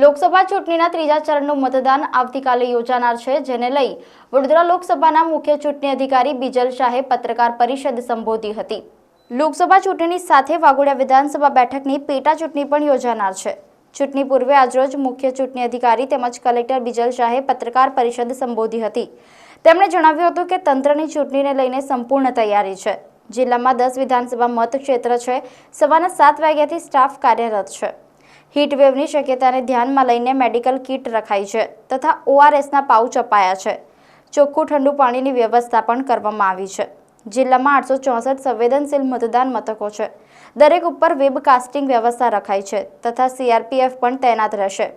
લોકસભા ચૂંટણીના ત્રીજા ચરણનું મતદાન આવતીકાલે યોજાનાર છે, જેને લઈ વડોદરા લોકસભાના મુખ્ય ચૂંટણી અધિકારી બિજલ શાહે પત્રકાર પરિષદ સંબોધી હતી। લોકસભા ચૂંટણી સાથે વાઘોડિયા વિધાનસભા બેઠકની પેટા ચૂંટણી પણ યોજાનાર છે। ચૂંટણી પૂર્વે આજરોજ મુખ્ય ચૂંટણી અધિકારી તેમજ કલેક્ટર બિજલ શાહે પત્રકાર પરિષદ સંબોધી હતી। તેમણે જણાવ્યું હતું કે તંત્રની ચૂંટણીને લઈને સંપૂર્ણ તૈયારી છે। જિલ્લામાં 10 વિધાનસભા મતક્ષેત્ર છે। સવારના 7 વાગ્યાથી સ્ટાફ કાર્યરત છે। હીટ વેવની શક્યતાને ધ્યાનમાં લઈને મેડિકલ કિટ રખાઈ છે તથા ORSના પાઉચ અપાયા છે। ચોખ્ખું ઠંડુ પાણીની વ્યવસ્થા પણ કરવામાં આવી છે। જિલ્લામાં 864 સંવેદનશીલ મતદાન મથકો છે। દરેક ઉપર વેબકાસ્ટિંગ વ્યવસ્થા રખાઈ છે તથા CRPF પણ તૈનાત રહેશે।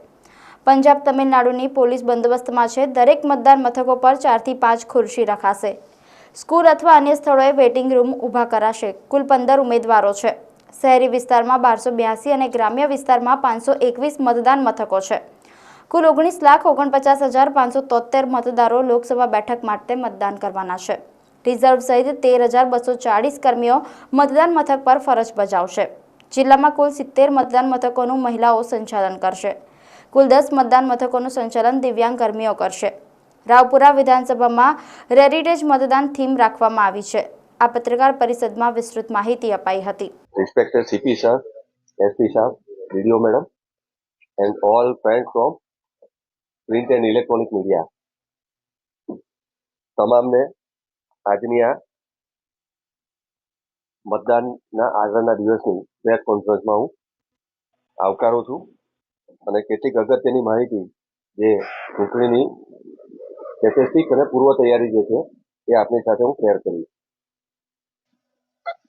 પંજાબ તમિલનાડુની પોલીસ બંદોબસ્તમાં છે। દરેક મતદાન મથકો પર 4 થી 5 ખુરશી રખાશે। સ્કૂલ અથવા અન્ય સ્થળોએ વેઇટિંગ રૂમ ઊભા કરાશે। કુલ 15 ઉમેદવારો છે। શહેરી વિસ્તારમાં 1282 અને ગ્રામ્ય વિસ્તારમાં 521 મતદાન મથકો છે। કુલ 19,49,573 મતદારો લોકસભા બેઠક માટે મતદાન કરવાના છે। રિઝર્વ સહિત 13,240 કર્મીઓ મતદાન મથક પર ફરજ બજાવશે। જિલ્લામાં કુલ 70 મતદાન મથકોનું મહિલાઓ સંચાલન કરશે। કુલ 10 મતદાન મથકોનું સંચાલન દિવ્યાંગ કર્મીઓ કરશે। રાવપુરા વિધાનસભામાં રેરિટેજ મતદાન થીમ રાખવામાં આવી છે। આ પત્રકાર પરિષદમાં વિસ્તૃત માહિતી અપાઈ હતી। Respected CP sir, SP sir, video madam, and all friends from print and electronic media. તમામને આજની આ મતદાનના આગળના દિવસની પ્રેસ કોન્ફરન્સમાં હું આવકારું છું અને કેટલીક અગત્યની માહિતી જે ચૂંટણીની સ્ટેટિસ્ટિક અને પૂર્વ તૈયારી જે છે એ આપની સાથે હું શેર કરીશ।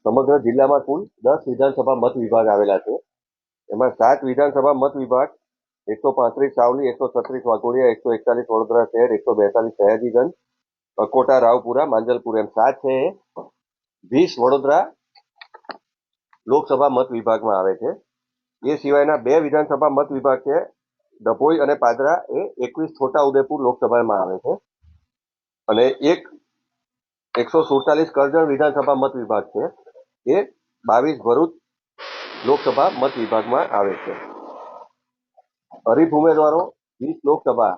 સમગ્ર જિલ્લામાં કુલ 10 વિધાનસભા મત વિભાગ આવેલા છે। એમાં 7 વિધાનસભા મત વિભાગ 135 સાવલી, 136 વાઘોડિયા, 141 વડોદરા શહેર, 142 સયાજીગંજ, અકોટા, રાવપુરા, માંજલપુર એમ 7 છે એ 20 વડોદરા લોકસભા મત વિભાગમાં આવે છે। એ સિવાયના 2 વિધાનસભા મત વિભાગ છે ડભોઈ અને પાદરા, એ 21 છોટા ઉદેપુર લોકસભામાં આવે છે અને એક 147 કરજણ વિધાનસભા મત વિભાગ છે એ 22 ભરૂચ લોકસભા મત વિભાગમાં આવે છે। હરીફ ઉમેદવારો 20 લોકસભા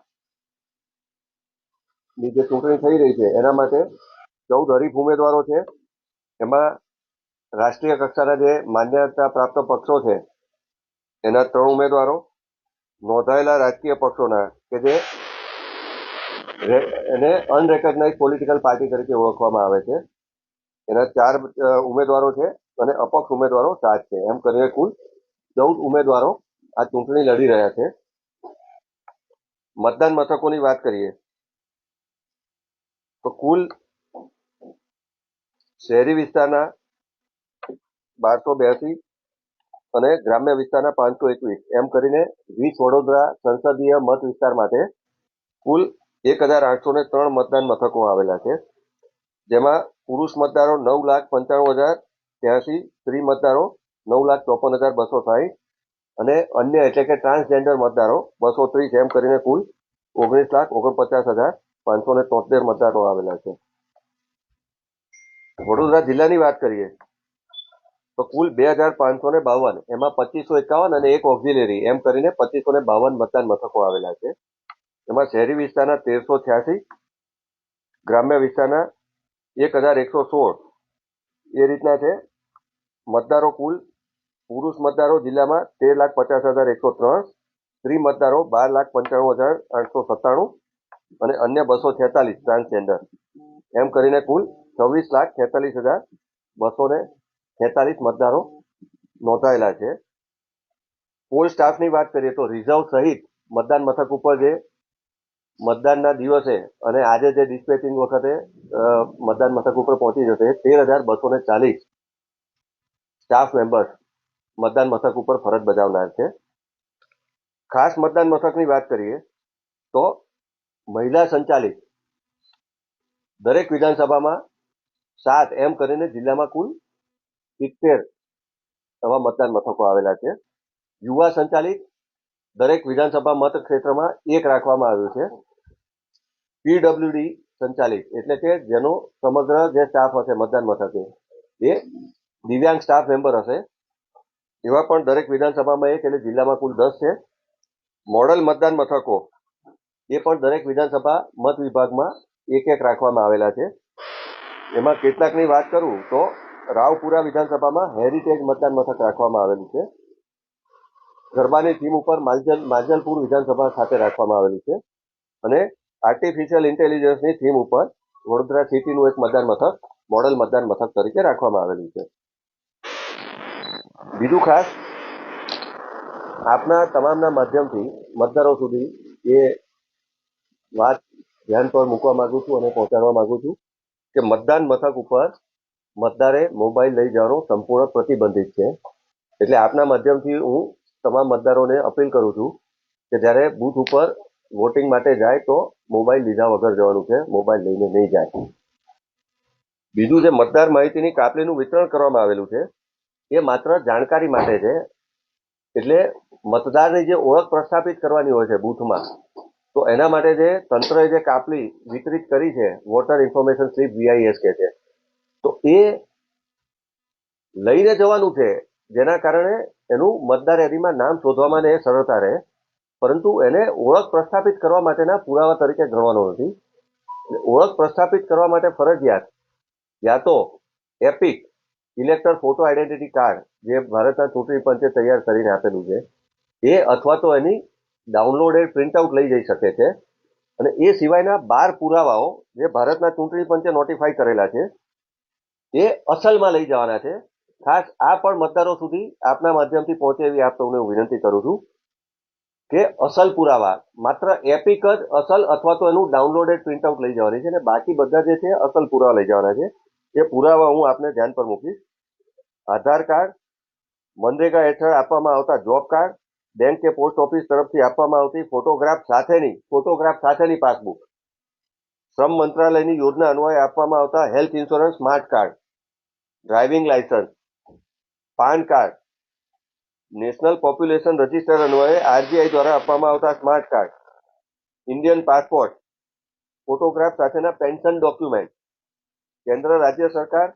ની જે ચૂંટણી થઈ રહી છે એના માટે 14 હરીફ ઉમેદવારો છે। એમાં રાષ્ટ્રીય કક્ષાના જે માન્યતા પ્રાપ્ત પક્ષો છે એના 3 ઉમેદવારો, નોંધાયેલા રાજકીય પક્ષોના કે જે એને અનરેકોગ્નાઇઝ પોલિટિકલ પાર્ટી તરીકે ઓળખવામાં આવે છે એના 4 ઉમેદવારો છે અને અપક્ષ ઉમેદવારો 7 છે। એમ કરીને કુલ 14 ઉમેદવારો આ ચૂંટણી લડી રહ્યા છે। મતદાન મથકોની વાત કરીએ તો કુલ શહેરી વિસ્તારના 1282 અને ગ્રામ્ય વિસ્તારના 521 એમ કરીને 20 વડોદરા સંસદીય મત વિસ્તાર માટે કુલ 1,803 મતદાન મથકો આવેલા છે। જેમાં પુરુષ મતદારો 9,95,083, સ્ત્રી મતદારો 9,54,260 અને અન્ય એટલે કે ટ્રાન્સજેન્ડર મતદારો 230 એમ કરીને કુલ 19,49,573 મતદારો આવેલા છે। વડોદરા જિલ્લાની વાત કરીએ તો કુલ 2,552 એમાં 2,551 અને એક ઓક્ઝિલરી એમ કરીને 2,552 મતદાન મથકો આવેલા છે। એમાં શહેરી વિસ્તારના 1,386, ગ્રામ્ય વિસ્તારના 1,116 એ રીતના છે। મતદારો કુલ પુરુષ મતદારો જિલ્લામાં 13,50,103, સ્ત્રી મતદારો 12,95,897 અને અન્ય 246 ટ્રાન્સજેન્ડર એમ કરીને કુલ 26,46,246 મતદારો નોંધાયેલા છે। પોલ સ્ટાફની વાત કરીએ તો રિઝર્વ સહિત મતદાન મથક ઉપર જે મતદાનના દિવસે અને આજે જે ડિસ્પેચિંગ વખતે મતદાન મથક ઉપર પહોંચી જશે 13,240 સ્ટાફ મેમ્બર્સ મતદાન મથક ઉપર ફરજ બજાવનાર છે। ખાસ મતદાન મથકની વાત કરીએ તો મહિલા સંચાલિત દરેક વિધાનસભામાં 7 એમ કરીને જિલ્લામાં કુલ 70 એવા મતદાન મથકો આવેલા છે। યુવા સંચાલિત દરેક વિધાનસભા મત ક્ષેત્રમાં 1 રાખવામાં આવ્યું છે। PWD સંચાલિત એટલે કે જેનો સમગ્ર જે સ્ટાફ હશે મતદાન મથકે એ દિવ્યાંગ સ્ટાફ મેમ્બર હશે એવા પણ દરેક વિધાનસભામાં 1 એટલે જિલ્લામાં કુલ 10 છે। મોડલ મતદાન મથકો એ પણ દરેક વિધાનસભા મત વિભાગમાં એક એક રાખવામાં આવેલા છે. એમાં કેટલાકની વાત કરું તો રાવપુરા વિધાનસભામાં હેરિટેજ મતદાન મથક રાખવામાં આવેલું છે. ગરબાની થીમ ઉપર માંજલપુર વિધાનસભા ખાતે રાખવામાં આવેલું છે અને આર્ટિફિશિયલ ઇન્ટેલિજન્સની થીમ ઉપર વડોદરા સિટીનું એક મતદાન મથક મોડલ મતદાન મથક તરીકે રાખવામાં આવેલું છે. બીજું ખાસ આપના તમામના માધ્યમથી મતદારો સુધી એ વાત ધ્યાન પર મૂકવા માંગુ છું અને પહોંચાડવા માંગુ છું કે મતદાન મથક ઉપર મતદારે મોબાઈલ લઈ જવાનો સંપૂર્ણ પ્રતિબંધિત છે. એટલે આપના માધ્યમથી હું તમામ મતદારોને અપીલ કરું છું કે જ્યારે બૂથ ઉપર વોટિંગ માટે જાય તો મોબાઈલ લીધા વગર જવાનું છે, મોબાઈલ લઈને નહીં જાય. બીજું જે મતદાર માહિતીની કાપલીનું વિતરણ કરવામાં આવેલું છે એ માત્ર જાણકારી માટે છે. એટલે મતદારની જે ઓળખ પ્રસ્થાપિત કરવાની હોય છે બૂથમાં, તો એના માટે જે તંત્રએ જે કાપલી વિતરિત કરી છે, વોટર ઇન્ફોર્મેશન સ્લીપ VIS કે છે, તો એ લઈને જવાનું છે, જેના કારણે એનું મતદાર યાદીમાં નામ શોધવામાં એ સરળતા રહે, પરંતુ એને ઓળખ પ્રસ્થાપિત કરવા માટેના પુરાવા તરીકે ગણવાનો નથી. ઓળખ પ્રસ્થાપિત કરવા માટે ફરજિયાત યા તો EPIC elector photo identity card જે ભારતના ચૂંટણી પંચે તૈયાર કરીને આપેલું છે એ, અથવા તો એની ડાઉનલોડેડ પ્રિન્ટઆઉટ લઈ જઈ શકે છે. અને એ સિવાયના 12 પુરાવાઓ જે ભારતના ચૂંટણી પંચે નોટિફાઈ કરેલા છે એ અસલમાં લઈ જવાના છે. ખાસ આ પણ મતદારો સુધી આપના માધ્યમથી પહોંચે એવી આપ સૌને હું વિનંતી કરું છું કે અસલ પુરાવા માત્ર એપિક જ અસલ અથવા તો એનું ડાઉનલોડેડ પ્રિન્ટઆઉટ લઈ જવાની છે અને બાકી બધા જે છે અસલ પુરાવા લઈ જવાના છે. એ પુરાવા હું આપને ધ્યાન પર મૂકીશ. આધાર કાર્ડ, મનરેગા હેઠળ આપવામાં આવતા જોબ કાર્ડ, બેંક કે પોસ્ટ ઓફિસ તરફથી આપવામાં આવતી ફોટોગ્રાફ સાથેની પાસબુક, શ્રમ મંત્રાલયની યોજના અન્વયે આપવામાં આવતા health insurance smart card, driving licence, PAN card, national population register અન્વયે RBI દ્વારા આપવામાં આવતા smart card, Indian passport, photograph સાથેના પેન્શન ડોક્યુમેન્ટ, કેન્દ્ર રાજ્ય સરકાર,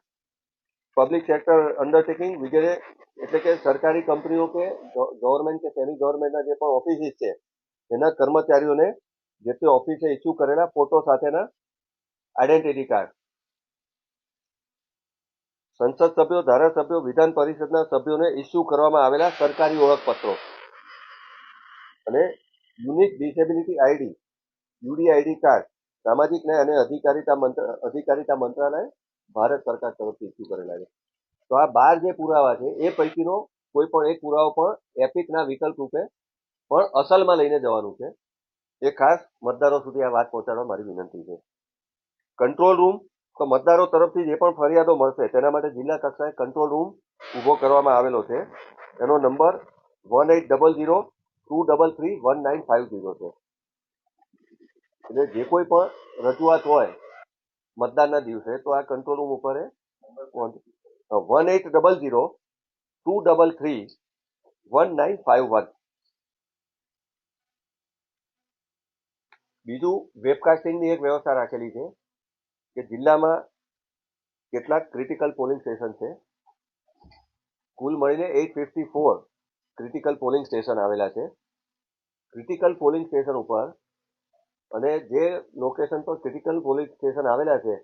પબ્લિક સેક્ટર અંડરટેકિંગ વગેરે એટલે કે સરકારી કંપનીઓ કે ગવર્મેન્ટ કે સેમી ગવર્મેન્ટના જે પણ ઓફિસીસ છે એના કર્મચારીઓને જે તે ઓફિસે ઇસ્યુ કરેલા ફોટો સાથેના આઈડેન્ટિટી કાર્ડ, સંસદ સભ્યો, ધારાસભ્યો, વિધાન પરિષદના સભ્યોને ઇસ્યુ કરવામાં આવેલા સરકારી ઓળખપત્રો અને unique disability ID UDID card સામાજિક ન્યાય અને અધિકારિતા મંત્રાલય ભારત સરકાર તરફથી ઇસ્યુ કરેલા છે. તો આ 12 જે પુરાવા છે એ પૈકીનો કોઈ પણ એક પુરાવો પણ એપિકના વિકલ્પ રૂપે પણ અસલમાં લઈને જવાનું છે. એ ખાસ મતદારો સુધી આ વાત પહોંચાડવા મારી વિનંતી છે. કંટ્રોલ રૂમ, તો મતદારો તરફથી જે પણ ફરિયાદો મળશે તેના માટે જિલ્લા કક્ષાએ કંટ્રોલ રૂમ ઊભો કરવામાં આવેલો છે. એનો નંબર 1800-233-1950 છે. એટલે જે કોઈ પણ રજૂઆત હોય મતદાનના દિવસે તો આ કંટ્રોલ રૂમ ઉપર 1800-233-1951. બીજું, વેબકાસ્ટિંગની એક વ્યવસ્થા રાખેલી છે કે જિલ્લામાં કેટલાક ક્રિટિકલ પોલિંગ સ્ટેશન છે. કુલ મળીને 854 ક્રિટિકલ પોલિંગ સ્ટેશન આવેલા છે. ક્રિટિકલ પોલિંગ સ્ટેશન ઉપર અને જે લોકેશન પર ક્રિટિકલ પોલિંગ સ્ટેશન આવેલા છે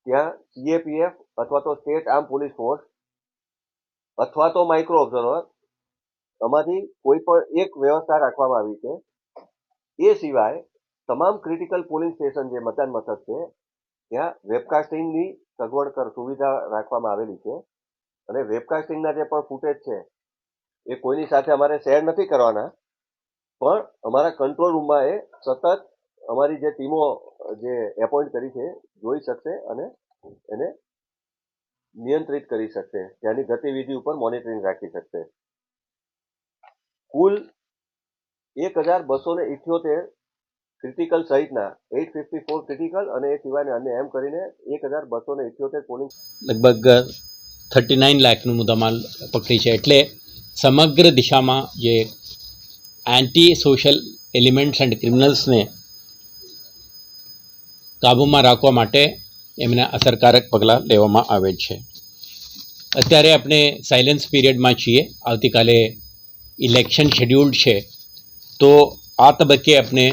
ત્યાં CAPF અથવા તો સ્ટેટ આર્મ પોલીસ ફોર્સ અથવા તો માઇક્રો ઓબ્ઝર્વર આમાંથી કોઈ પણ એક વ્યવસ્થા રાખવામાં આવી છે. એ સિવાય તમામ ક્રિટિકલ પોલિંગ સ્ટેશન જે મતદાન મથક છે ત્યાં વેબકાસ્ટિંગની સુવિધા રાખવામાં આવેલી છે અને વેબકાસ્ટિંગના જે પણ ફૂટેજ છે એ કોઈની સાથે અમારે શેર નથી કરવાના, પણ અમારા કંટ્રોલ રૂમમાં એ સતત અમારી જે ટીમો જે એપોઇન્ટ કરી છે જોઈ શકશે અને એને નિયંત્રિત કરી શકશે, ત્યાંની ગતિવિધિ ઉપર મોનિટરિંગ રાખી શકશે. કુલ 1278 ક્રિટિકલ સહિતના 854 ક્રિટિકલ અને એ સિવાયના અન્ય એમ કરીને 1278 પોલિંગ લગભગ 39 લાખનું મુદ્દામાલ પકડી છે. એટલે સમગ્ર દિશામાં જે એન્ટી સોશિયલ એલિમેન્ટ્સ એન્ડ ક્રિમિનલ્સને કાબૂમાં રાખવા માટે એમના અસરકારક પગલાં લેવામાં આવે છે. અત્યારે આપણે સાયલેન્સ પીરિયડમાં છીએ. આવતીકાલે ઇલેક્શન શેડ્યુલ્ડ છે, તો આ તબક્કે આપણે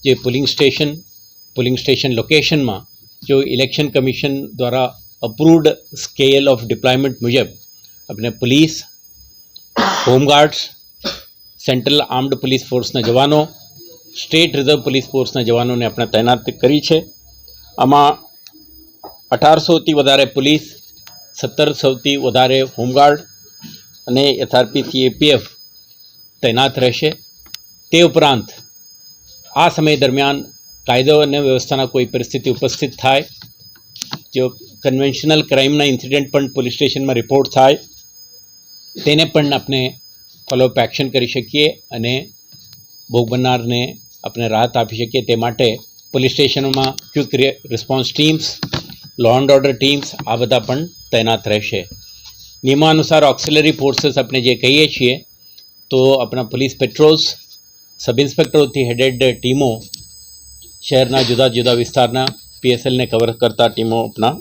જે પોલિંગ સ્ટેશન લોકેશનમાં जो इलेक्शन कमीशन द्वारा अप्रूव्ड स्केल ऑफ डिप्लॉयमेंट मुजब अपने police home guards central armed police फोर्सના જવાનો સ્ટેટ રિઝર્વ પોલીસ ફોર્સના જવાનોને આપણે તૈનાત કરી છે. આમાં 1800થી વધારે પોલીસ, 1700થી વધારે હોમગાર્ડ અને એસઆરપી એપીએફ તૈનાત રહેશે. તે ઉપરાંત આ સમય દરમિયાન કાયદો અને વ્યવસ્થાના કોઈ પરિસ્થિતિ ઉપસ્થિત થાય, જો કન્વેન્શનલ ક્રાઇમના ઇન્સિડન્ટ પણ પોલીસ સ્ટેશનમાં રિપોર્ટ થાય, તેને પણ આપણે ફોલોઅપ એક્શન કરી શકીએ અને ભોગ બનનારને આપણે રાહત આપી શકીએ. તે માટે પોલીસ સ્ટેશનોમાં quick response teams, law and order teams આ બધા પણ તૈનાત રહેશે. નિયમાનુસાર ઓક્સિલરી ફોર્सेस આપણે જે કહીએ છીએ તો આપણા પોલીસ પેટ્રોલ્સ, સબ ઇન્સ્પેક્ટરોથી હેડેડ ટીમો શહેરના જુદા જુદા વિસ્તારના પીએસએલને કવર કરતા ટીમો આપણા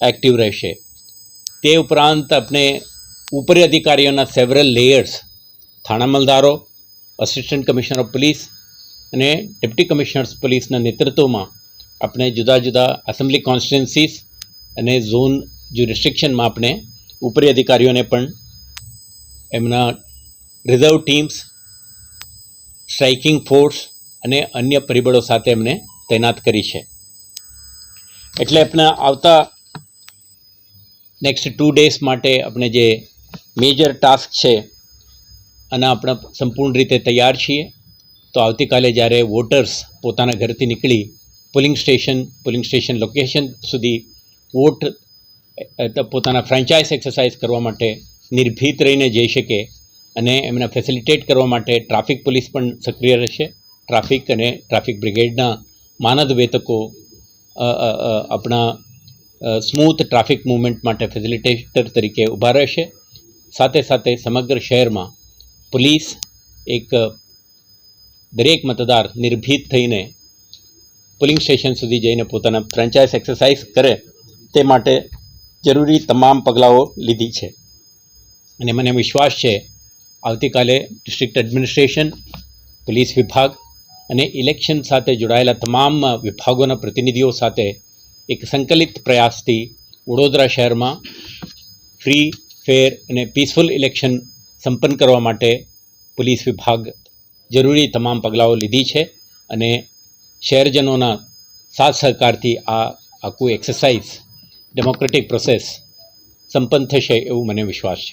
એક્ટિવ રહેશે. તે ઉપરાંત આપણે ઉપરી અધિકારીઓના સેવરલ લેયર્સ, થાણા મલદારો, અસિસ્ટન્ટ કમિશનર ઓફ પોલીસ અને ડેપ્ટી કમિશનર્સ પોલીસના નેતૃત્વમાં આપણે જુદા જુદા એસેમ્બલી કોન્સ્ટિટ્યુન્સીસ અને ઝોન જ્યુરિસ્ડિક્શનમાં આપણે ઉપરી અધિકારીઓને પણ એમના રિઝર્વ ટીમ્સ, સ્ટ્રાઇકિંગ ફોર્સ અને અન્ય પરિબળો સાથે એમને તૈનાત કરી છે. એટલે આપણે આવતા નેક્સ્ટ 2 ડેઝ માટે આપણે જે મેજર ટાસ્ક છે અને આપણે સંપૂર્ણ રીતે તૈયાર છીએ. તો આવતીકાલે જ્યારે વોટર્સ પોતાના ઘરથી નીકળી પોલિંગ સ્ટેશન લોકેશન સુધી વોટ પોતાના ફ્રેન્ચાઇઝ એક્સરસાઇઝ કરવા માટે નિર્ભીત રહીને જઈ શકે અને એમને ફેસિલિટેટ કરવા માટે ટ્રાફિક પોલીસ પણ સક્રિય રહેશે. ટ્રાફિક અને ટ્રાફિક બ્રિગેડના માનદ વેતકો આપણા સ્મૂથ ટ્રાફિક મૂવમેન્ટ માટે ફેસિલિટેટર તરીકે ઊભા રહેશે. સાથે સાથે સમગ્ર શહેરમાં પોલીસ દરેક મતદાર નિર્ભીત થઈને પોલિંગ સ્ટેશન સુધી જઈને પોતાના ફ્રેન્ચાઇઝ એક્સરસાઇઝ કરે તે માટે જરૂરી તમામ પગલાઓ લીધી છે. અને મને વિશ્વાસ છે આવતીકાલે ડિસ્ટ્રિક્ટ એડમિનિસ્ટ્રેશન, પોલીસ વિભાગ અને ઇલેક્શન સાથે જોડાયેલા તમામ વિભાગોના પ્રતિનિધિઓ સાથે એક સંકલિત પ્રયાસથી વડોદરા શહેરમાં ફ્રી, ફેર અને પીસફુલ ઇલેક્શન સંપન્ન કરવા માટે પોલીસ વિભાગ જરૂરી તમામ પગલાઓ લીધી છે અને શહેરજનોના સાથ સહકારથી આ આખું એક્સરસાઇઝ ડેમોક્રેટિક પ્રોસેસ સંપન્ન થશે એવું મને વિશ્વાસ છે.